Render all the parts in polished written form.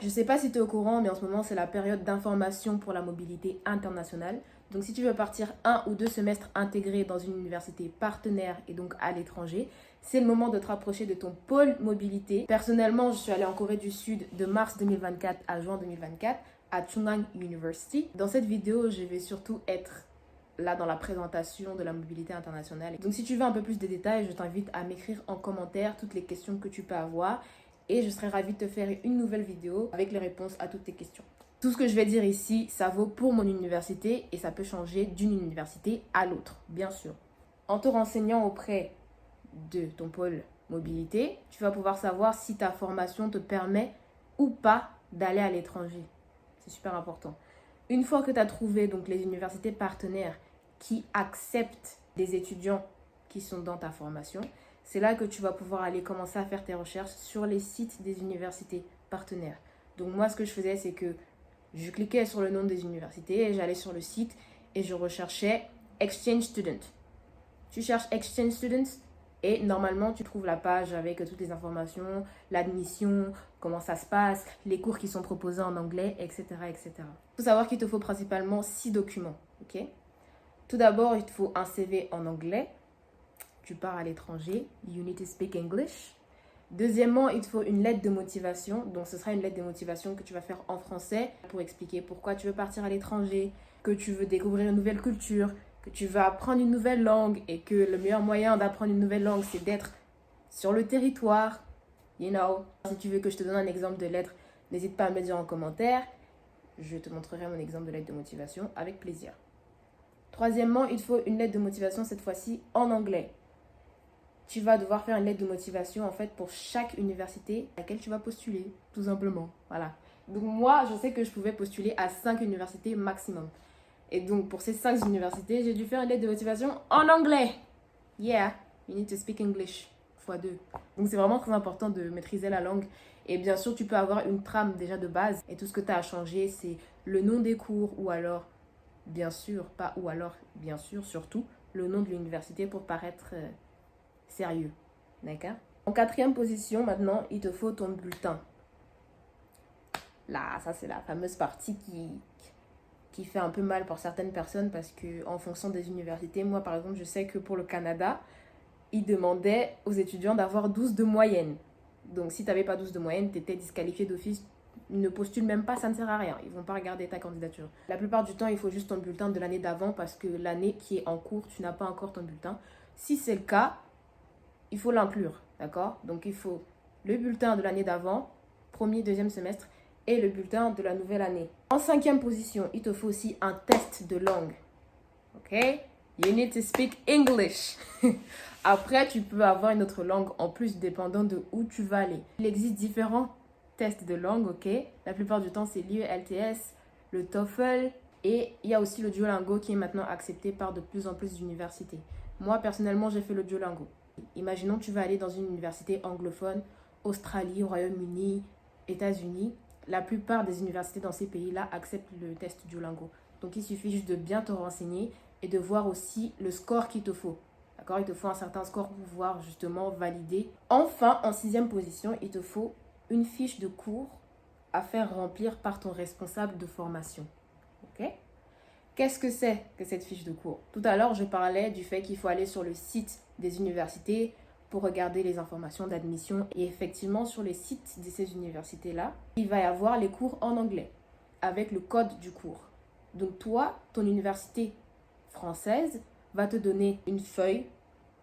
Je ne sais pas si tu es au courant, mais en ce moment, c'est la période d'information pour la mobilité internationale. Donc, si tu veux partir 1 ou 2 semestres intégrés dans une université partenaire et donc à l'étranger, c'est le moment de te rapprocher de ton pôle mobilité. Personnellement, je suis allée en Corée du Sud de mars 2024 à juin 2024 à Chungang University. Dans cette vidéo, je vais surtout être là dans la présentation de la mobilité internationale. Donc, si tu veux un peu plus de détails, je t'invite à m'écrire en commentaire toutes les questions que tu peux avoir. Et je serai ravie de te faire une nouvelle vidéo avec les réponses à toutes tes questions. Tout ce que je vais dire ici, ça vaut pour mon université et ça peut changer d'une université à l'autre, bien sûr. En te renseignant auprès de ton pôle mobilité, tu vas pouvoir savoir si ta formation te permet ou pas d'aller à l'étranger. C'est super important. Une fois que tu as trouvé donc, les universités partenaires qui acceptent des étudiants qui sont dans ta formation, c'est là que tu vas pouvoir aller commencer à faire tes recherches sur les sites des universités partenaires. Donc moi, ce que je faisais, c'est que je cliquais sur le nom des universités et j'allais sur le site et je recherchais Exchange Student. Tu cherches Exchange Students et normalement, tu trouves la page avec toutes les informations, l'admission, comment ça se passe, les cours qui sont proposés en anglais, etc. etc. Il faut savoir qu'il te faut principalement 6 documents. Okay? Tout d'abord, il te faut un CV en anglais. Tu pars à l'étranger, you need to speak English. Deuxièmement, il te faut une lettre de motivation. Donc, ce sera une lettre de motivation que tu vas faire en français pour expliquer pourquoi tu veux partir à l'étranger, que tu veux découvrir une nouvelle culture, que tu veux apprendre une nouvelle langue et que le meilleur moyen d'apprendre une nouvelle langue, c'est d'être sur le territoire. You know. Si tu veux que je te donne un exemple de lettre, n'hésite pas à me le dire en commentaire. Je te montrerai mon exemple de lettre de motivation avec plaisir. Troisièmement, il te faut une lettre de motivation, cette fois-ci en anglais. Tu vas devoir faire une lettre de motivation en fait pour chaque université à laquelle tu vas postuler, tout simplement. Voilà. Donc moi, je sais que je pouvais postuler à 5 universités maximum. Et donc pour ces 5 universités, j'ai dû faire une lettre de motivation en anglais. Yeah, you need to speak English x2. Donc c'est vraiment très important de maîtriser la langue. Et bien sûr, tu peux avoir une trame déjà de base. Et tout ce que tu as à changer, c'est le nom des cours ou alors, bien sûr, pas ou alors, bien sûr, surtout, le nom de l'université pour paraître sérieux. D'accord? En 4e position, maintenant, il te faut ton bulletin. Là, ça, c'est la fameuse partie qui fait un peu mal pour certaines personnes parce qu'en fonction des universités, moi, par exemple, je sais que pour le Canada, ils demandaient aux étudiants d'avoir 12 de moyenne. Donc, si tu n'avais pas 12 de moyenne, tu étais disqualifié d'office. Ne postule même pas, ça ne sert à rien. Ils ne vont pas regarder ta candidature. La plupart du temps, il faut juste ton bulletin de l'année d'avant parce que l'année qui est en cours, tu n'as pas encore ton bulletin. Si c'est le cas, il faut l'inclure, d'accord? Donc, il faut le bulletin de l'année d'avant, premier, deuxième semestre, et le bulletin de la nouvelle année. En 5e position, il te faut aussi un test de langue, ok? You need to speak English. Après, tu peux avoir une autre langue en plus, dépendant de où tu vas aller. Il existe différents tests de langue, ok? La plupart du temps, c'est l'IELTS, le TOEFL, et il y a aussi le Duolingo qui est maintenant accepté par de plus en plus d'universités. Moi, personnellement, j'ai fait le Duolingo. Imaginons que tu vas aller dans une université anglophone, Australie, Royaume-Uni, États-Unis. La plupart des universités dans ces pays-là acceptent le test Duolingo. Donc, il suffit juste de bien te renseigner et de voir aussi le score qu'il te faut. D'accord? Il te faut un certain score pour pouvoir justement valider. Enfin, en 6e position, il te faut une fiche de cours à faire remplir par ton responsable de formation. Ok? Qu'est-ce que c'est que cette fiche de cours? Tout à l'heure, je parlais du fait qu'il faut aller sur le site des universités pour regarder les informations d'admission. Et effectivement, sur les sites de ces universités-là, il va y avoir les cours en anglais avec le code du cours. Donc toi, ton université française va te donner une feuille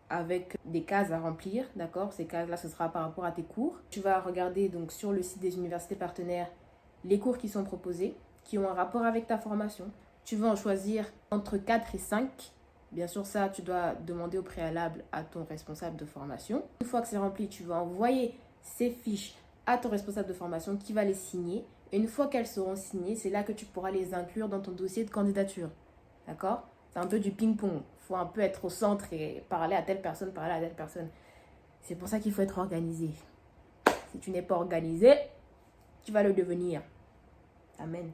avec des cases à remplir, d'accord? Ces cases-là, ce sera par rapport à tes cours. Tu vas regarder donc sur le site des universités partenaires les cours qui sont proposés, qui ont un rapport avec ta formation. Tu vas en choisir entre 4 et 5. Bien sûr, ça, tu dois demander au préalable à ton responsable de formation. Une fois que c'est rempli, tu vas envoyer ces fiches à ton responsable de formation qui va les signer. Et une fois qu'elles seront signées, c'est là que tu pourras les inclure dans ton dossier de candidature. D'accord? C'est un peu du ping-pong. Il faut un peu être au centre et parler à telle personne, parler à telle personne. C'est pour ça qu'il faut être organisé. Si tu n'es pas organisé, tu vas le devenir. Amen.